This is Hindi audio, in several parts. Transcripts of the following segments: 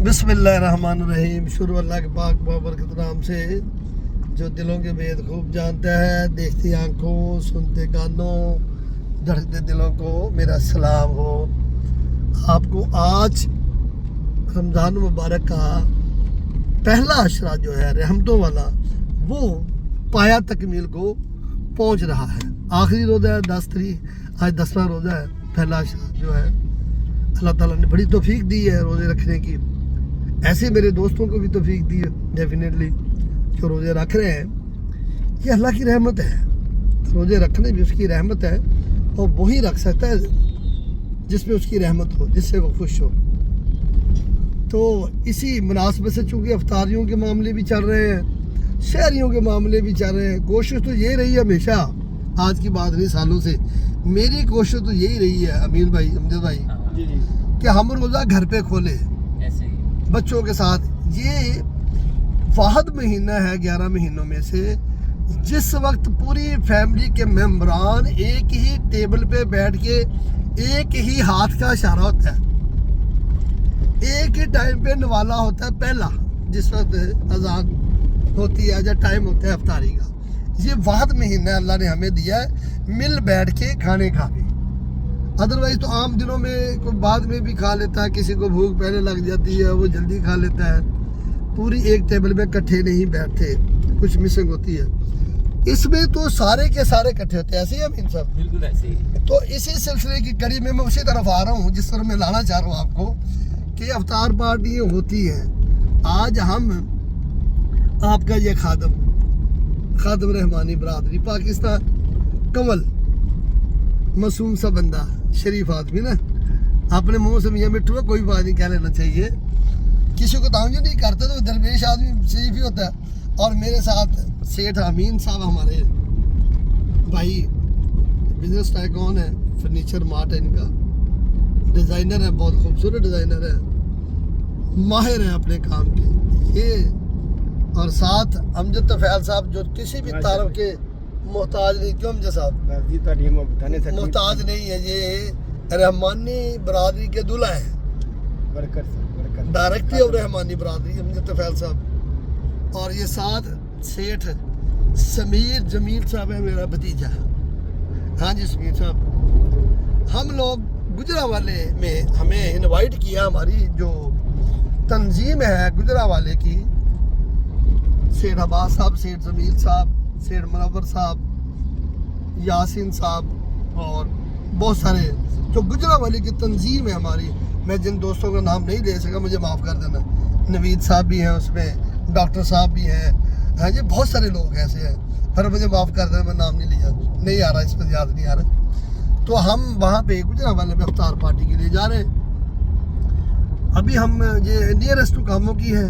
बिस्मिल्लाहिर्रहमानिर्रहीम। शुरू अल्लाह के पाक बाबरकत नाम से जो दिलों के भेद खूब जानता है, देखती आंखों, सुनते कानों, धड़कते दिलों को मेरा सलाम हो। आपको आज रमज़ान मुबारक का पहला अशरा जो है रहमतों वाला, वो पाया तकमील को पहुंच रहा है। आखिरी रोज़ा है 10 तारीख, आज 10वां रोज़ा है। पहला अशरा जो है अल्लाह ताला ने बड़ी तौफीक दी है रोज़े रखने की। ऐसे मेरे दोस्तों को भी तौफीक दी है डेफिनेटली, जो रोज़े रख रहे हैं। ये अल्लाह की रहमत है, रोज़े रखने भी उसकी रहमत है, और वही रख सकता है जिसमें उसकी रहमत हो, जिससे वो खुश हो। तो इसी मुनासबत से चूँकि अफ्तारियों के मामले भी चल रहे हैं, शहरियों के मामले भी चल रहे हैं, कोशिश तो ये रही है हमेशा, आज की बात नहीं सालों से, मेरी कोशिश तो यही रही है अमीर भाई, अमजद भाई, कि हम रोज़ा घर पे खोले बच्चों के साथ। ये वाहिद महीना है 11 महीनों में से जिस वक्त पूरी फैमिली के मेम्बरान एक ही टेबल पे बैठ के एक ही हाथ का इशारा होता है, एक ही टाइम पे नवाला होता है पहला, जिस वक्त अजान होती है या टाइम होता है अफ्तारी का। ये वाहिद महीना अल्लाह ने हमें दिया है मिल बैठ के खाने का भी। अदरवाइज तो आम दिनों में कोई बाद में भी खा लेता है, किसी को भूख पहले लग जाती है वो जल्दी खा लेता है, पूरी एक टेबल पे इकट्ठे नहीं बैठते, कुछ मिसिंग होती है। इसमें तो सारे के सारे इकट्ठे होते हैं, ऐसे ही अमीन साहब? बिल्कुल ऐसे ही। तो इसी सिलसिले की कड़ी में मैं उसी तरफ आ रहा हूँ जिस तरह मैं लाना चाह रहा हूँ आपको, कि अफ्तार पार्टी होती है। आज हम आपका ये खादम रहमानी बरादरी पाकिस्तान, कमल मासूम सा बंदा, शरीफ आदमी ना, अपने मुंह से मियाँ मिट्टू है, कोई बात नहीं कह लेना चाहिए, किसी को तांजो नहीं करता, तो दरवेश आदमी शरीफ ही होता है। और मेरे साथ सेठ अमीन साहब हमारे भाई, बिजनेस टाइकॉन है, फर्नीचर मार्ट है इनका, डिज़ाइनर है, बहुत खूबसूरत डिज़ाइनर है, माहिर है अपने काम के ये। और साथ अमजद तफैल साहब जो किसी भी तारफ के मोहताज नहीं, क्यों अमजद साहब? मोहताज नहीं है, ये रहमानी बरादरी के दूल्हा है, डायरेक्टली ऑफ रहमानी बरादरी अमजद तफैल साहब। और ये साथ सेठ समीर जमील साहब है, मेरा भतीजा। हाँ जी समीर साहब, हम लोग गुजरावाले में हमें इनवाइट किया, हमारी जो तंजीम है गुजरावाले की, सेठ अब्बास साहब, सेठ जमील साहब, सेठ मुनव्वर साहब, यासीन साहब और बहुत सारे जो गुजरावाले की तंजीम है हमारी। मैं जिन दोस्तों का नाम नहीं ले सका मुझे माफ़ कर देना, नवीद साहब भी हैं उसमें, डॉक्टर साहब भी हैं, हाँ जी बहुत सारे लोग ऐसे हैं, पर मुझे माफ़ कर देना, मैं नाम नहीं लिया, नहीं आ रहा, इस पर याद नहीं आ रहा। तो हम वहाँ पे गुजरावाले में अफ्तार पार्टी के लिए जा रहे हैं। अभी हम ये नियरेस्ट टू कामों की है,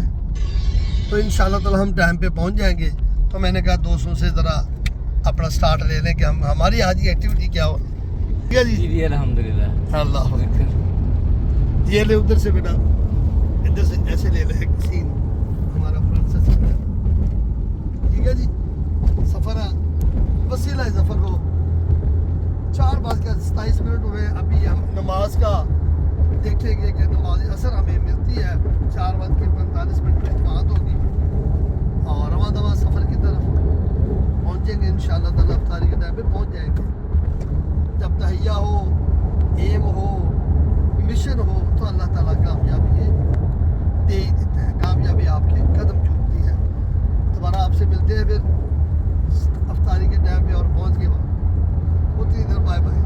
तो इंशाल्लाह ताला हम टाइम पे पहुंच जाएंगे। तो मैंने कहा दोस्तों से ज़रा अपना स्टार्ट ले लें कि हम हमारी आज की एक्टिविटी क्या हो। ठीक है जी, अल्हम्दुलिल्लाह। अल्लाह, ये ले उधर से बेटा, इधर से ऐसे ले ले सीन हमारा फ्रंट से चल रहा है। ठीक है जी, सफ़र वसीला सफ़र को 4:27 हुए। अभी हम नमाज का देखेंगे कि नमाज असर हमें मिलती है 4:45 पे जमात होगी, और रवा दवा सफ़र की तरफ पहुँचेंगे इंशाल्लाह ताला। अफ्तारी के टाइम पे पहुँच जाएंगे। जब तहिया हो, एम हो, मिशन हो, तो अल्लाह ताला कामयाबी दे ही देता है, कामयाबी आपके कदम चूमती है। दोबारा आपसे मिलते हैं फिर अफ्तारी के टाइम पे, और पहुँच के बाद उतनी देर बाय बाय।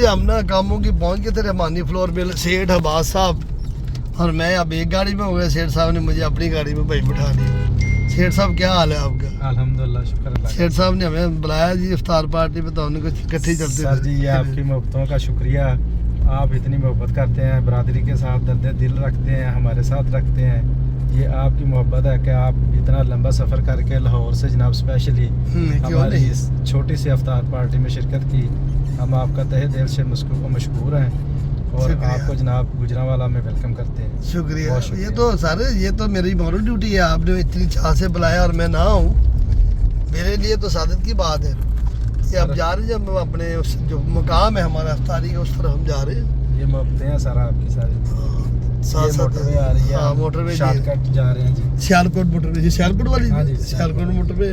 हम ना कामों की पहुँच गए थे रहमानी फ्लोर पे, सेठ अब्बास साहब और मैं अब एक गाड़ी में हो गए, सेठ साहब ने मुझे अपनी गाड़ी में भाई बिठा दिया। सेठ साहब क्या हाल है आपका? अल्हम्दुलिल्लाह, शुक्र अल्लाह। सेठ साहब ने हमें बुलाया जी इफ्तार पार्टी पे, तो हमने कुछ इकट्ठे चलते सर जी ये आपकी मोहब्बतों का शुक्रिया, आप इतनी मोहब्बत करते हैं, बरादरी के साथ दर्द दिल रखते हैं, हमारे साथ रखते हैं। ये आपकी मोहब्बत है कि आप इतना लंबा सफ़र करके लाहौर से जनाब स्पेशली हमारी इस छोटी सी इफ्तार पार्टी में शिरकत की। हम आपका तहे दिल से मशकूर हैं, और आपको जनाब गुजरावाला में वेलकम करते हैं। शुक्रिया। ये तो सारे, ये तो मेरी मॉरल ड्यूटी है, आपने इतनी चाह से बुलाया और मैं ना हूँ, मेरे लिए तो सादत की बात है कि अब जा रहे हैं, जब अपने उस जो मुकाम है हमारा अफ्तारी का, उस तरफ हम जा रहे हैं। ये मोहब्बतें हैं सारा आपकी सारी। साथ साथ मोटर वे आ रही है, हाँ मोटर वे शॉर्टकट जा रहे हैं जी। सियालकोट मोटर वे, सियालकोट वाली हाँ जी, सियालकोट मोटर वे।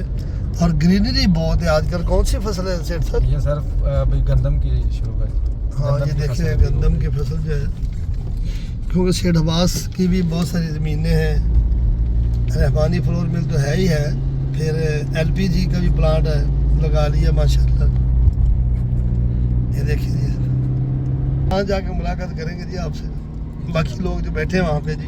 और ग्रीनरी बहुत है आजकल। कौन सी फसल है सेठ साहब? ये सर अभी गंदम की शुरू है। हाँ ये देखिए गंदम की फसल जो है, क्योंकि सेठ अब्बास की भी बहुत सारी ज़मीनें हैं, रहमानी फ्लोर मिल तो है ही है, फिर LPG का भी प्लांट है लगा लिया माशाल्लाह। ये देखिए जी, वहाँ जाके मुलाकात करेंगे जी आपसे, बाकी लोग जो बैठे हैं वहाँ पे जी।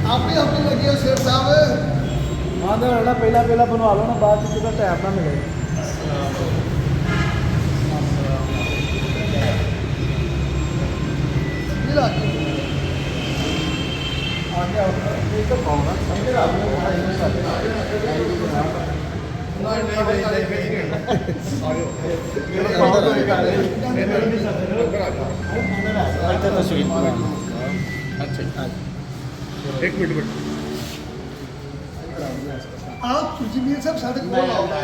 आपने अपनी लगी है शेर साहब। हाँ तो पहला पहला बनवा लो ना, बाद में कितना टाइम ना मिले। एक मिनट आप जमीन सब सड़क को लाओगे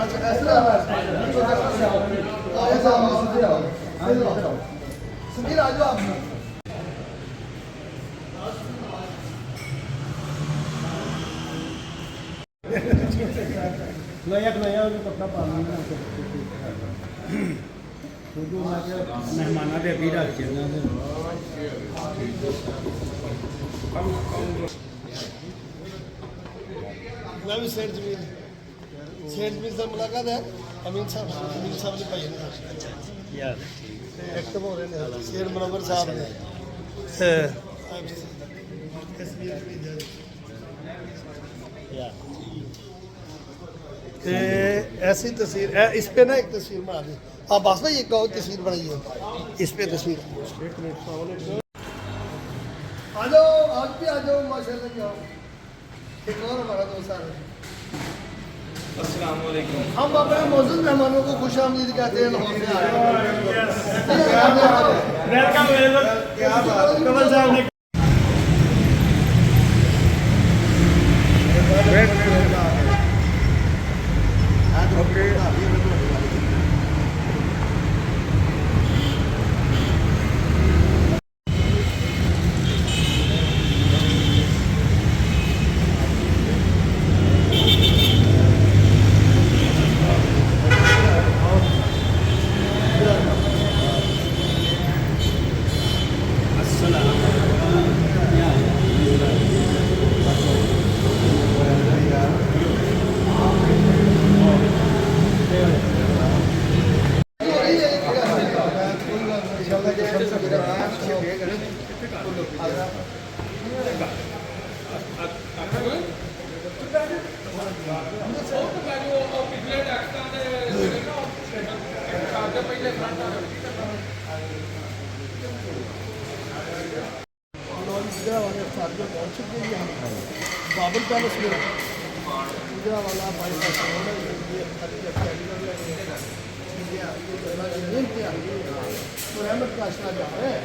अच्छा ऐसे सुनील आ जाओ आप। मेहमाना दे अभी रख के मैं भी सेठ जमीन से मुलाकात है। अमीन साहब ने भाई ने यार एक्टिव हो रहे हैं शेर मुनव्वर साहब ने ऐसी तस्वीर इस पे ना एक तस्वीर बना दी। आप बस भाई एक और तस्वीर बनाइए इस पे तस्वीर। आ जाओ आज भी आ जाओ माशाल्लाह की आओ। एक और हमारा दोस्त आ रहा है। अस्सलाम वालेकुम। हम अपने मौजूद मेहमानों को खुश आमदीद कहते हैं। लाहौर से आए हैं। बाबर पैलेस में इंदिरा वाला बाईपास तो रहमत का आशरा जा रहा है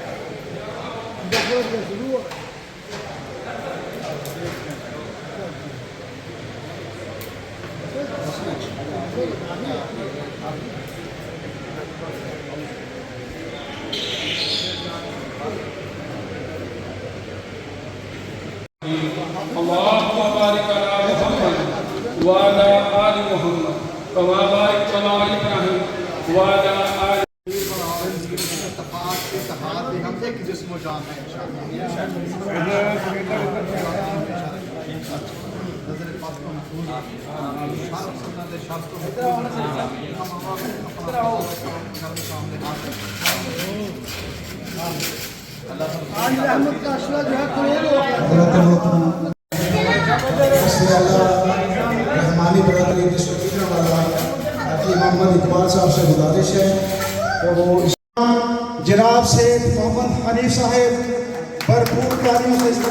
शुरू हो अल्लाहुम्मा बारिक अला मुहम्मद व अला आलि मुहम्मद कमा बारकत अला इब्राहीम व अला आलि। हम एक जिस्म जान है आज रहमत का आशरा जो है करोड़ हो गया। रहमानी बरादरी के शकीना वाला मोहम्मद इकबाल साहब से गुजारिश है कि वो जनाब से मोहम्मद हनीफ साहब भरपूर तालियों से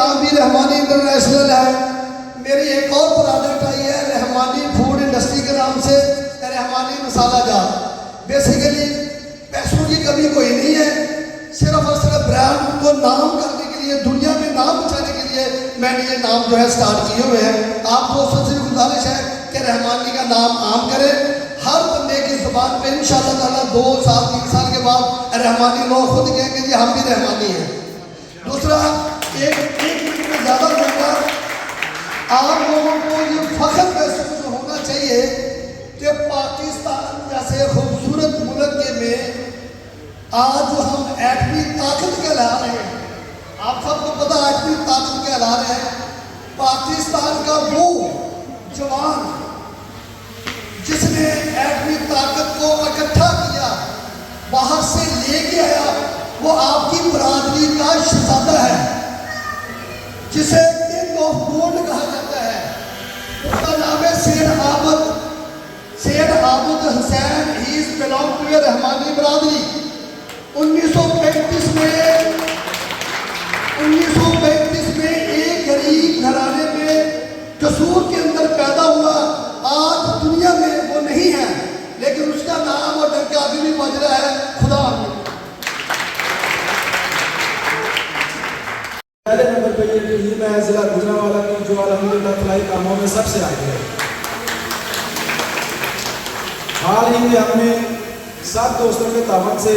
नाम भी रहमानी इंटरनेशनल है। मेरी एक और प्रोडक्ट आई है रहमानी फूड इंडस्ट्री के नाम से, रहमानी मसाला जात। बेसिकली पैसों की कमी कोई नहीं है, सिर्फ और सिर्फ ब्रांड को नाम करने के लिए, दुनिया में नाम बचाने के लिए मैंने ये नाम जो है स्टार्ट किए हुए हैं। आप दोस्तों से भी गुजारिश है कि रहमानी का नाम आम करें, हर बंदे की जुबान पे इंशाअल्लाह ताला 2 साल 3 साल के बाद रहमानी लोग खुद कहेंगे जी हम भी रहमानी हैं। दूसरा, एक मिनट में ज़्यादा दूंगा, आप लोगों को ये फख्र महसूस होना चाहिए कि पाकिस्तान जैसे खूबसूरत मुल्क में आज जो हम एटमी ताकत कहला रहे हैं, आप सबको पता एटमी ताकत कहला रहे हैं, पाकिस्तान का वो जवान जिसने एटमी ताकत को इकट्ठा किया, बाहर से लेके आया, वो आपकी बरादरी का शहजादा है जिसे किंग ऑफ गोल्ड कहा जाता है। उसका नाम है Syed Abad Hussain. He is belong to a Rahmani बरादरी। 1935 में एक गरीब घराने में कसूर के अंदर पैदा हुआ। आज दुनिया में वो नहीं है, लेकिन उसका नाम और डंका अभी भी बज रहा है, खुदा हाफिज़। पहले नंबर पर ये टीम है ज़िला गुजरांवाला की, जो अल्हम्दुलिल्लाह फलाई कामों में सबसे आगे है। हाल ही में हमने सब दोस्तों के तावन से,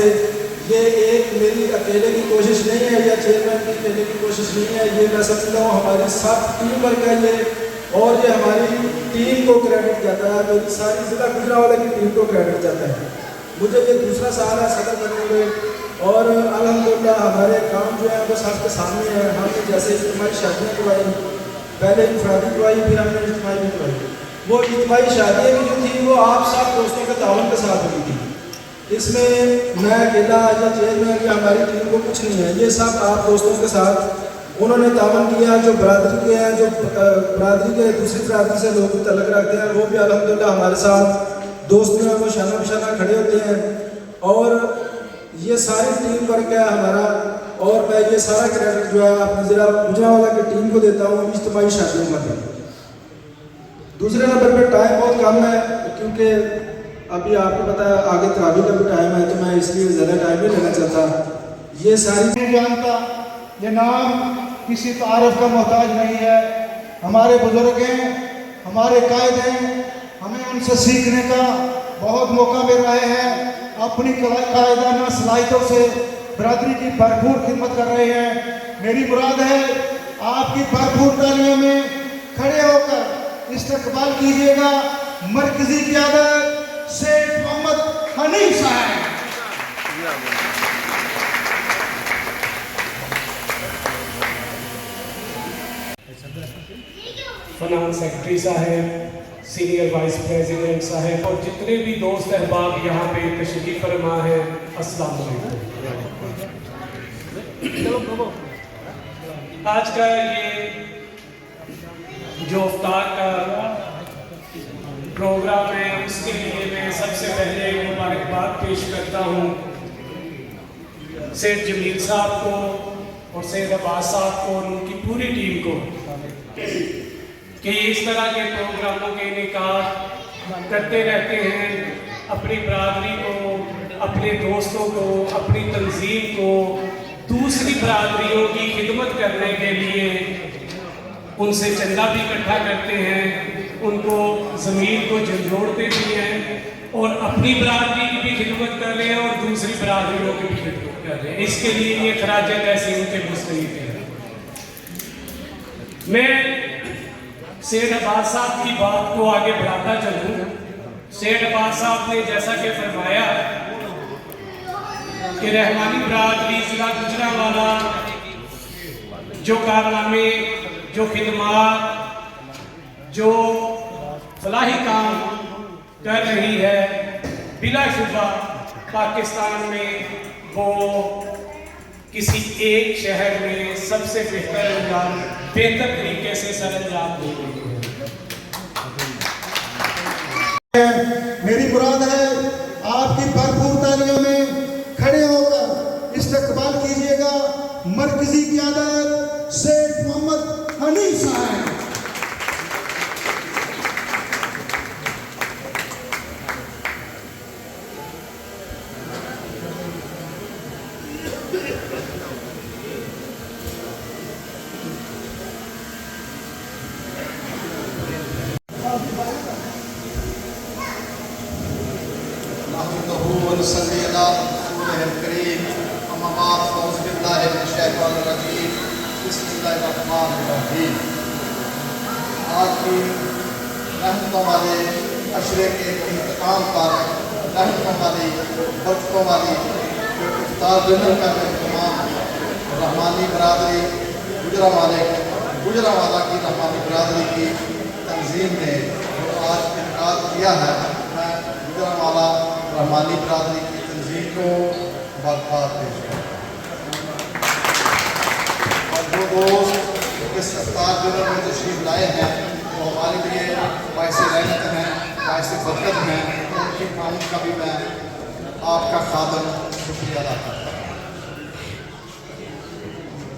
ये एक मेरी अकेले की कोशिश नहीं है या चेयरमैन की अकेले की कोशिश नहीं है, ये मैं समझता हूँ हमारी सब टीम वर्क है ये, और ये हमारी टीम को क्रेडिट जाता है, मेरी सारी ज़िला गुजरांवाला की टीम को क्रेडिट जाता है। मुझे ये दूसरा साल है सदर बनने में, और अल्हम्दुलिल्लाह हमारे काम जो है वो सबके सामने है। हमने जैसे इज्तिमाई शादियाँ करवाई, पहले इनफरादी करवाई, फिर हमने इज्तिमाई भी करवाई। वो इज्तिमाई शादियाँ भी जो थी वो आप सब दोस्तों के तावन के साथ हुई थी। इसमें मैं अकेला या चेयरमैन या हमारी टीम को कुछ नहीं है, ये सब आप दोस्तों के साथ उन्होंने तावन किया। जो बरादरी के हैं, जो बरादरी के दूसरी बरादरी से लोग भी तलक रखते हैं, वो भी अल्हम्दुलिल्लाह हमारे साथ दोस्त जो हैं वो शाना बशाना खड़े होते हैं, और ये सारी टीम वर्क है हमारा। और मैं ये सारा क्रेडिट जो है अपने ज़िला गुजरांवाला की टीम को देता हूँ इज्तिमाई शादियों में। दूसरे नंबर पर टाइम बहुत कम है, क्योंकि अभी आपको पता है आगे तरावी का भी टाइम है, तो मैं इसलिए ज़्यादा टाइम नहीं लेना चाहता। ये सारी नहीं जानता, ये नाम किसी तारीफ का मोहताज नहीं है। हमारे बुजुर्ग हैं, हमारे कायद हैं, हमें उनसे सीखने का बहुत मौका मिल रहे हैं। अपनी कायदाना सलाहियतों से बरादरी की भरपूर खिदमत कर रहे हैं। मेरी मुराद है आपकी भरपूर तालियों में खड़े होकर इस्तकबाल कीजिएगा मरकजी क़यादत सेठ मोहम्मद हनीफ साहब। फाइनेंस सेक्रेटरी साहब, सीनियर वाइस प्रेसिडेंट साहब और जितने भी दोस्त अहबाब यहाँ पे तशरीफ़ फरमा है, अस्सलाम वालेकुम। आज का ये जो इफ्तार का प्रोग्राम है, उसके लिए मैं सबसे पहले मुबारकबाद पेश करता हूँ सेठ जमील साहब को और सैयद अब्बास साहब को और उनकी पूरी टीम को कि इस तरह के प्रोग्रामों के निकाह करते रहते हैं। अपनी बरादरी को, अपने दोस्तों को, अपनी तंजीम को दूसरी बरादरियों की खिदमत करने के लिए उनसे चंदा भी इकट्ठा करते हैं, उनको ज़मीन को झंझोड़ते भी हैं और अपनी बरादरी की भी खिदमत कर रहे हैं और दूसरी बरादरियों की भी खिदमत कर रहे हैं। इसके लिए ये खराज तहसीन के मुस्तहिक हैं। मैं सैयद अब्बास साहब की बात को आगे बढ़ाता चलूँ। सैयद अब्बास साहब ने जैसा कि फरमाया कि रहमानी बरादरी ज़िला गुजरांवाला जो कारनामे, जो खिदमात, जो फलाही काम कर रही है, बिलाशुबा पाकिस्तान में वो किसी एक शहर में सबसे बेहतर तरीके से सरअंजाम दे रही है। मेरी मुराद है आपकी भरपूर तालियों में खड़े होकर इस्तकबाल कीजिएगा मरकजी क़यादत सेठ मिनश्शैतानिर्रजीम बिस्मिल्लाहिर्रहमानिर्रहीम। आज की रहमतों वाले अशरे के इंतकाम पर रहमतों वाली बरकतों वाली जो इफ्तार डिनर का इंतजाम रहमानी बरादरी गुजरावाला की रहमानी बरादरी की तंजीम ने जो आज इनकार किया है, मैं गुजरावाला रहमानी बरादरी की तंजीम को मुबारकबाद पेश करता हूँ। और जो दोस्त इस इफ्तार डिनर में तशरीफ लाए हैं वो हमारे लिए बाइस रहमत हैं, बाइस बरकत हैं, उनकी काम का भी मैं आपका खादम शुक्रिया अदा करता हूँ।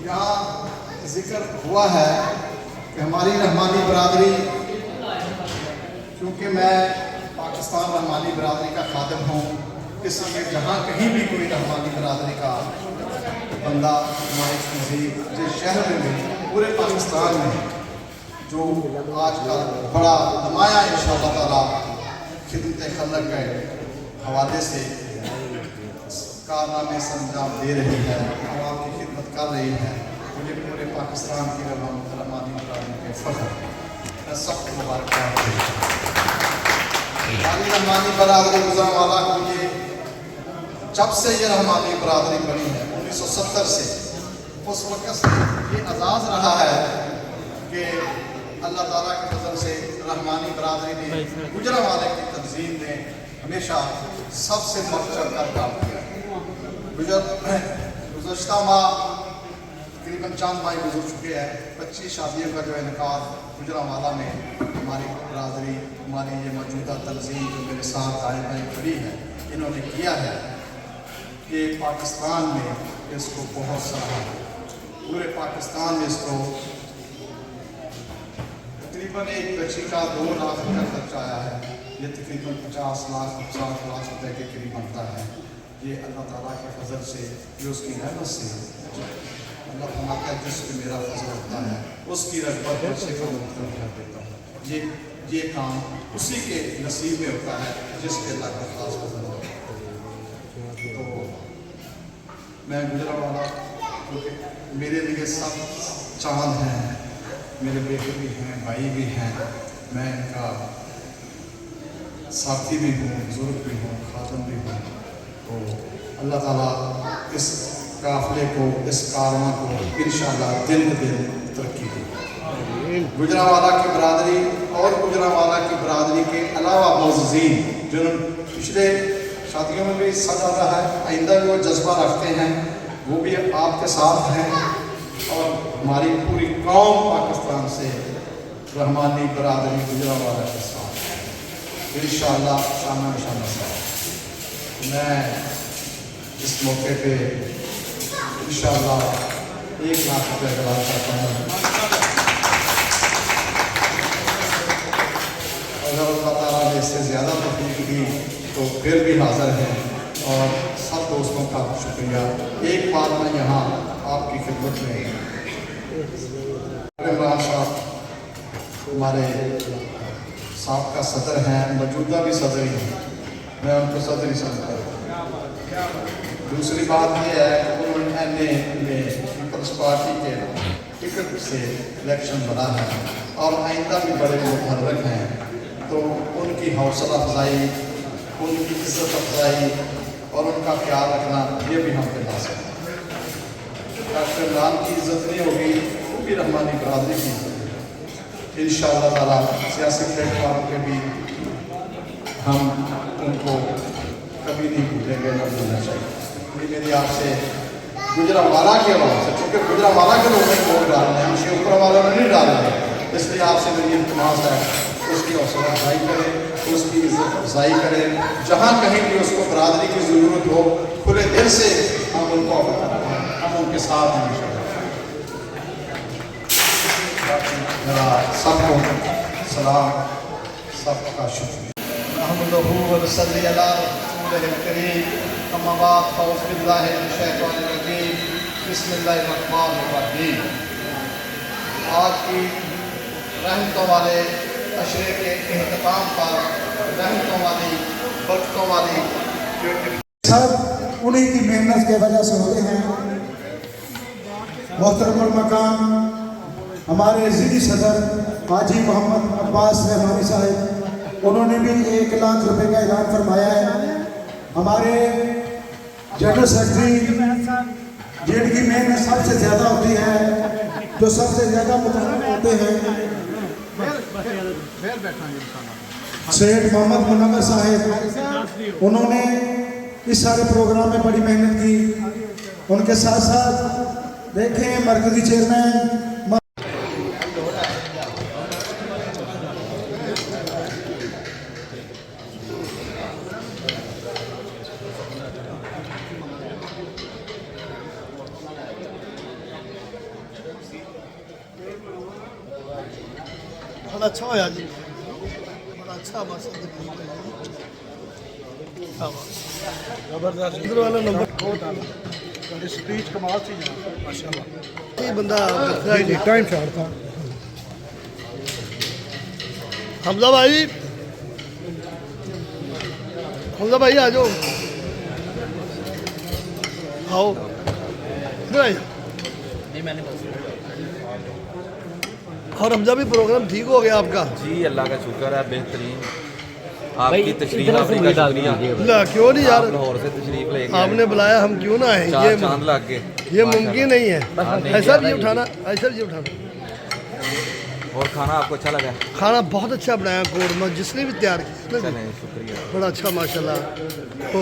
यहाँ जिक्र हुआ है कि हमारी रहमानी बरादरी, क्योंकि मैं पाकिस्तान रहमानी बरादरी का खादिम हूँ, इसलिए जहाँ कहीं भी कोई रहमानी बरादरी का बंदा हमारे तहजीब जिस शहर में भी पूरे पाकिस्तान में जो आजकल बड़ा नुमाया इंशाअल्लाह ताला खिदमत खलक के हवाले से कारनामे संजाम दे रही है, आवाम की खिदमत कर रही है, मुझे पूरे पाकिस्तान की रहमानी बरादरी के फख्र मैं सबको मुबारकबाद देता हूँ। हमारी रहमानी बरादरी गुजरांवाला को ये जब से ये रहमानी बरादरी बनी है 1970 से, उस वक्त से ये एजाज़ रहा है कि अल्लाह ताला के फजल से रहमानी बरादरी ने गुजरांवाले की तंजीम ने हमेशा सबसे बढ़ चढ़ कर काम किया। गुज़श्ता माह तकरीबन चंद माह गुजर चुके हैं, 25 शादियों का जो इनकार गुजरांवाला में हमारी बरादरी, हमारी ये मौजूदा तंजीम जो मेरे साथ आए हैं खड़ी है, इन्होंने किया है कि पाकिस्तान में इसको बहुत सराहा, पूरे पाकिस्तान में इसको तकरीबन एक बच्ची का 2 लाख रुपया खर्चा आया है, ये तकरीबन 50 लाख 60 लाख रुपये के करीब बनता है। ये अल्लाह ताला के फजल से, ये उसकी रहमत से, अल्लाह ताला का जिससे मेरा फजल होता है उसकी रग़बत से काम कर देता हूँ। ये काम उसी के नसीब में होता है जिसके अल्लाह का खास फजल होता है। तो मैं गुजरांवाला, क्योंकि मेरे लिए सब चांद हैं, मेरे बेटे भी हैं, भाई भी हैं, मैं इनका साथी भी हूँ, बुजुर्ग भी हूँ, खादम भी हूँ। तो अल्लाह ताला इस काफ़िले को, इस कारवां को इंशाअल्लाह दिन ब दिन तरक्की दे। गुजरांवाला की बरादरी और गुजरांवाला की बरादरी के अलावा मोअज़्ज़ीन जिन्होंने पिछले शादियों में भी सजा रहा है, आइंदा भी वो जज्बा रखते हैं, वो भी आपके साथ हैं। और हमारी पूरी कौम पाकिस्तान से रहमानी बरादरी गुजरांवाला के साथ इंशाअल्लाह शाना निशाना साथ। मैं इस मौके पे इंशाअल्लाह 1 लाख रुपये का चाहता हूँ। अगर अल्लाह ताला ने इससे ज़्यादा तौफ़ीक़ दी तो फिर भी हाज़िर हैं। और सब दोस्तों का शुक्रिया। एक बार मैं यहाँ आपकी खिदमत में इमरान साहब हमारे साबका सदर हैं, मौजूदा भी सदर ही हैं, मैं उनको सदर ही समझता हूँ। दूसरी बात यह है कि उन्होंने पीपल्स पार्टी के टिकट से इलेक्शन लड़ा है और आइंदा भी बड़े मुतहर्रिक हैं, तो उनकी हौसला अफजाई, उनकी इज्जत अफजाई और उनका ख्याल रखना ये भी हम पे लाज़िम है। डॉक्टर इमरान की इज्जत नहीं होगी वो भी रहमानी बरादरी की इज्जत है। इंशाअल्लाह ताला सियासी प्लेटफॉर्म पे भी हम उनको कभी नहीं भूलेंगे, न भूलना चाहिए। ये मेरी आपसे गुजरांवाला के आवाज़ से, क्योंकि गुजरांवाला के लोग वोट डाल रहे हैं, हम शिवपुरा वालों ने नहीं डाल रहे, इसलिए आपसे मेरी इल्तिमास है उसकी हौसला अफजाई करें, उसकी इज्जत अफजाई करें। जहाँ कहीं भी उसको बरादरी की ज़रूरत हो, खुले दिल से हम उनको हम उनके साथ हैं। मेरा सबको सलाम, सबका शुक्रिया। आज की रहमतों वाले अशरे के एहतमाम पर रहमतों वाली बरकतों वाली सब उन्हीं की मेहनत की वजह से होते हैं। मोहतरम मकाम हमारे ज़िली सदर हाजी मोहम्मद अब्बास रहमानी साहब, उन्होंने भी 1 लाख रुपए का ऐलान फरमाया है। हमारे जनरल सेक्रेटरी जिनकी मेहनत सबसे ज़्यादा होती है, जो सबसे ज़्यादा मुतहर्रिक होते हैं, सैयद मोहम्मद मुनव्वर साहब, उन्होंने इस सारे प्रोग्राम में बड़ी मेहनत की। उनके साथ साथ देखें मरकजी चेयरमैन बड़ा अच्छा होया जी, बड़ा अच्छा माशाल्लाह। जबरदस्त इधर वाला नंबर स्पीच कमाल थी जनाब, माशाल्लाह। ये बंदा टाइम शॉट था। हमजा भाई, हमजा भाई आ जाओ, आओ इधर आइए। और हमजा भी प्रोग्राम ठीक हो गया आपका? जी अल्लाह का शुक्र है, बेहतरीन। आपकी तशरीफ आपने का शुक्रिया। ला क्यों नहीं यार, आप लाहौर से तशरीफ लेके आपने बुलाया, हम क्यों ना आए? चार चांद लग गए। ये मुमकिन नहीं है, नहीं, ऐसा भी नहीं। उठाना, ऐसा भी उठाना। और खाना आपको अच्छा लगा? खाना बहुत अच्छा बनाया, कोरमा जिसने भी तैयार किया, चलें, शुक्रिया। बड़ा अच्छा माशाल्लाह। तो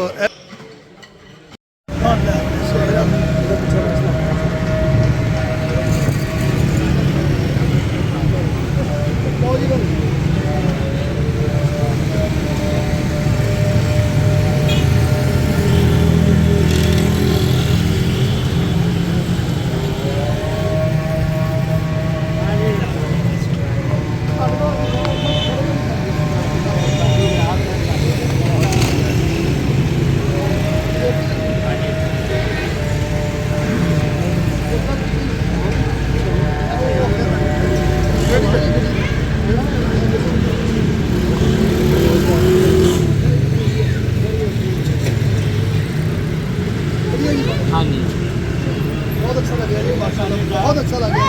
बहुत अच्छा लगा जी, माशाल्लाह बहुत अच्छा लगा।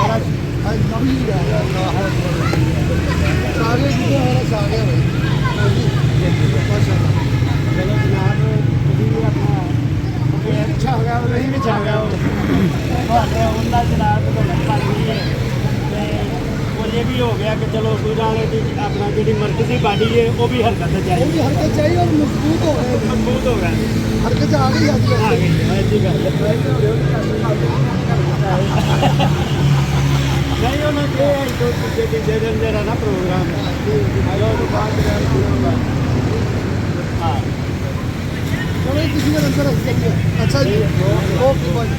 सागे जी हमारा सागे भाई माशाल्लाह। चलो जनाब, ਤੁਸੀਂ ਵੀ ਆਪਣਾ ਕੋਈ ਅੱਛਾ ਹੋ ਗਿਆ, ਨਹੀਂ ਵੀ ਛਾ ਗਿਆ ਤੁਹਾਡੇ ਉਹਨਾਂ ਜਨਾਬ ਤੋਂ ਲੱਗ ਗਈ ਹੈ ਤੇ ਉਹ ਇਹ ਵੀ ਹੋ ਗਿਆ ਕਿ ਚਲੋ ਗੁਰਾਂ ਵਾਲੇ ਦੀ ਆਪਣਾ ਜਿਹੜੀ ਮਰਕਜ਼ੀ ਬਾਡੀ ਹੈ ਉਹ ਵੀ ਹਰਕਤ वो ਚਾਹੀਦੀ भी हरकत चाहिए और मजबूत हो गए, ਮਜ਼ਬੂਤ ਹੋ ਗਿਆ, हरकत आ गई आज ਆ ਗਈ ਹੈ ਐਸੀ ਗੱਲ ਨਹੀਂ ਉਹਨਾਂ ਦੇ ਦੋ ਤੀਜੇ ਦਿਨ ਜਿਹੜਾ ਨਾ ਪ੍ਰੋਗਰਾਮ चलो किसी ने अंदर रख दिया। अच्छा जी, ओके बाय।